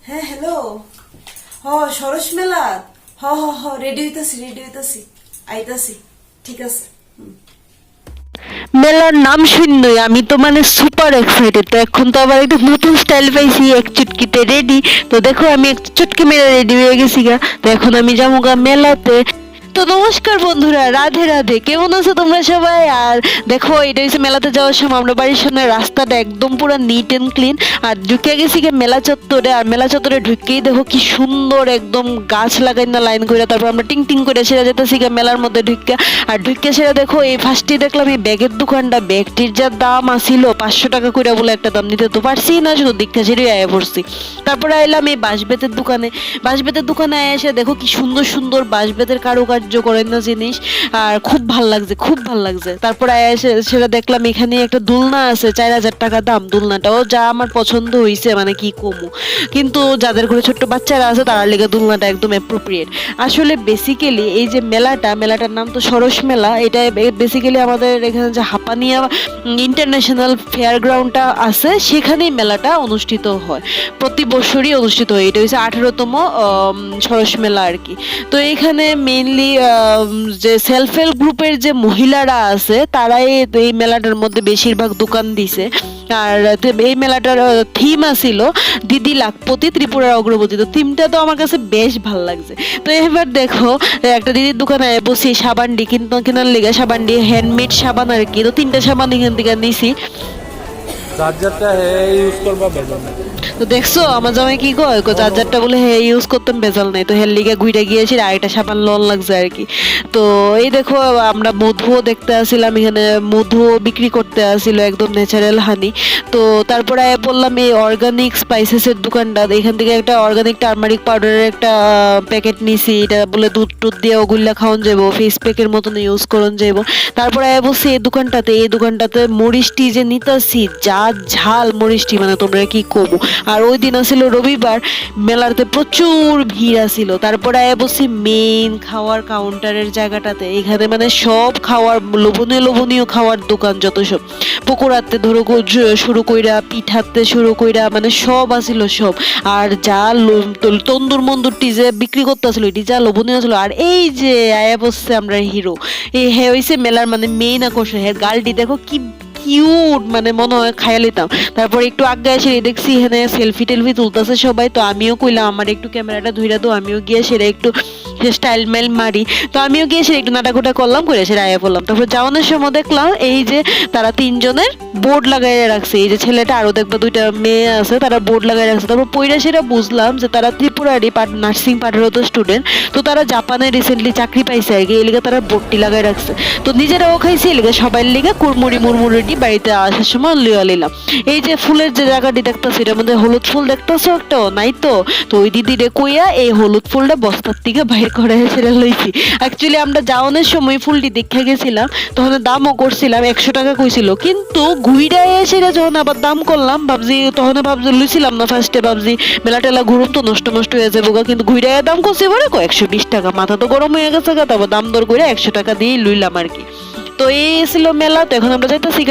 হ্যাঁ হ্যালো। সরস মেলা। রেডি হইতাছি আইতাছি। ঠিক আছে। মেলার নাম শুনলই আমি তো মানে সুপার এক্সাইটেড। তো এখন তো আবার একটা নতুন স্টাইল পাইছি, এক চুটকিতে রেডি। তো দেখো আমি এক চুটকি মেরে রেডি হয়ে গেছি গা। তো এখন আমি যাবো গা মেলাতে। তো নমস্কার বন্ধুরা, রাধে রাধে, কেমন আছো তোমরা সবাই? আর দেখো এটা হচ্ছে মেলাতে যাওয়ার সময় আমরা বাড়ির সামনে রাস্তাটা একদম পুরো নিট এন্ড ক্লিন। আর ঢুকে গেছি গিয়ে মেলা চত্বরে। আর মেলা চত্বরে ঢুকেই দেখো কি সুন্দর একদম গাছ লাগাই না লাইন করে, তারপর আমরা টিং টিং করে সেরা যেতেছি গিয়ে মেলার মধ্যে ঢুকে। আর ঢুকে সেরা দেখো এই ফার্স্টে দেখলাম এই ব্যাগের দোকানটা। ব্যাগটির যা দাম আসিল 500 টাকা করে বলে একটা দাম, নিতে তো পারছি না, শুধু দীক্ষা ছেড়ে আয়া পড়ছি। তারপরে আইলাম এই বাঁশবেতের দোকানে। বাঁশবেতের দোকানে এসে দেখো কি সুন্দর সুন্দর বাঁশবেতের কারুকার্য করেন না জিনিস। আর খুব ভাল লাগছে, খুব ভাল লাগছে। তারপরে এসে সেটা দেখলাম এখানে একটা দোলনা আছে 4000 টাকা দাম। দোলনাটাও যা আমার পছন্দ হয়েছে, মানে কি কমু। কিন্তু যাদের ঘরে ছোট্ট বাচ্চারা আছে তার লেগে দোলনাটা একদম অ্যাপ্রোপ্রিয়েট। আসলে বেসিক্যালি এই যে মেলাটার নাম তো সরস মেলা। এটা বেসিক্যালি আমাদের এখানে যে হাপানিয়া ইন্টারন্যাশনাল ফেয়ার গ্রাউন্ডটা আছে সেখানেই মেলাটা অনুষ্ঠিত হয়, প্রতি বছরই অনুষ্ঠিত হয়। এটা হচ্ছে 18তম সরস মেলা আর কি। তো এখানে মেইনলি যে সেলফ হেল্প গ্রুপের যে মহিলারা আছে তারাই এই মেলাটার মধ্যে বেশিরভাগ দোকান দিছে। আর এই মেলাটার থিম আছিল দিদি লাখপতি ত্রিপুরার অগ্রগতি। তো থিমটা তো আমার কাছে বেশ ভালো লাগছে। তো এবার দেখো একটা দিদির দোকানে বসি সাবানডি কেনার লেগে, সাবানডি হ্যান্ডমেড সাবান আর কি। তো 3টা সাবান এখান থেকে নিছি। চার্জারটা ইউজ করবা বেজন। তো দেখছো আমার জামাই কি কয়, চার্জারটা বলে হে ইউজ করতাম বেজাল নাই। তো হের লিগে ঘুরে গিয়েছি আরেকটা সাবান লোন লাগছে আর কি। তো এই দেখো আমরা মধুও দেখতে আসছিলাম, এখানে মধুও বিক্রি করতে আসছিল একদম ন্যাচারাল হানি। তো তারপরে বললাম এই অর্গানিক স্পাইসেসের দোকানটা, এখান থেকে একটা অর্গানিক টার্মারিক পাউডারের একটা প্যাকেট নিছি। এটা বলে দুধ টুধ দিয়ে ওগুলা খাওয়ান যাবো, ফেস প্যাকের মতন ইউজ করন যাবো। তারপরে বলছি এই দোকানটাতে মরিচটি যে নিতেছি যা ঝাল মরিচটি, মানে তোমরা কি কমু। আর ওই দিন আছিল রবিবার, মেলাতে প্রচুর ভিড় আছিল। তারপরে বসছি মেইন খাওয়ার কাউন্টারের জায়গাটাতে। এখানে মানে সব খাওয়ার লোভনীয় খাওয়ার দোকান, যত সব পকোড়াতে ধরো শুরু কইরা, পিঠাতে শুরু কইরা, মানে সব আছিল সব। আর যা তন্দুর মন্দুরটি যে বিক্রি করতে আসলো এটি যা লোভনীয় ছিল। আর এই যে আয়া বসছে আমরা হিরো, এই হ্যাঁ হয়েছে মেলার মানে মেইন আকর্ষণ। হ্যাঁ গালটি দেখো কি কিউট, মানে মনে হয় খাইয়া লিতাম। তারপর একটু আগে এসে দেখছি এখানে সেলফি টেলফি তুলতেছে সবাই। তো আমিও কইলাম আমার একটু ক্যামেরাটা ধইরা দাও, আমিও গিয়ে সেটা একটু স্টাইল মাইল মারি। তো আমিও গিয়ে সেটা একটু নাটাকুটা করলাম, করে সেটা আয়া পড়লাম। তারপর যাওয়ানোর সময় দেখলাম এই যে তারা 3জনের বোর্ড লাগাই রাখছে। এই যে ছেলেটা আরো দেখবা 2টা মেয়ে আছে, তারা বোর্ড লাগাই রাখছে। তারপর পইরা সেটা বুঝলাম যে তারা ত্রিপুরারই নার্সিং পাঠরত স্টুডেন্ট। তো তারা জাপানে রিসেন্টলি চাকরি পাইছে আর কি, এই লিগে তারা বোর্ডটি লাগাই রাখছে। তো নিজেরাও খাইছে, এই লিগে সবাই লিগে কুড়মুড়ি মুড়মুড়ি বাড়িতে আসার সময় লিয়া নিলাম। এই যে ফুলের যে জায়গাটি দেখতেছি এটার মধ্যে হলুদ ফুল দেখতেছো একটাও নাই। তো তো ওই দিদিরে কইয়া এই হলুদ ফুলটা বস্তার থেকে বাইর করে সেটা লইছি। অ্যাকচুয়ালি আমরা যাওয়ানোর সময় ফুলটি দেখে গেছিলাম, তখন দামও করছিলাম 100 টাকা কইছিল। কিন্তু ঘুইরা এসে যখন আবার দাম করলাম ভাবছি লইছিলাম না ফার্স্টে, ভাবছি মেলা টেলা ঘুরুম তো নষ্ট হয়ে যাবো। কিন্তু ঘুইরা দাম করছি বলে 120 টাকা। মাথা তো গরম হয়ে গেছে, তারপর দাম দর করে 100 টাকা দিয়ে লইলাম আর কি। তো এই ছিল মেলা। তো এখন আমরা যাইতেছি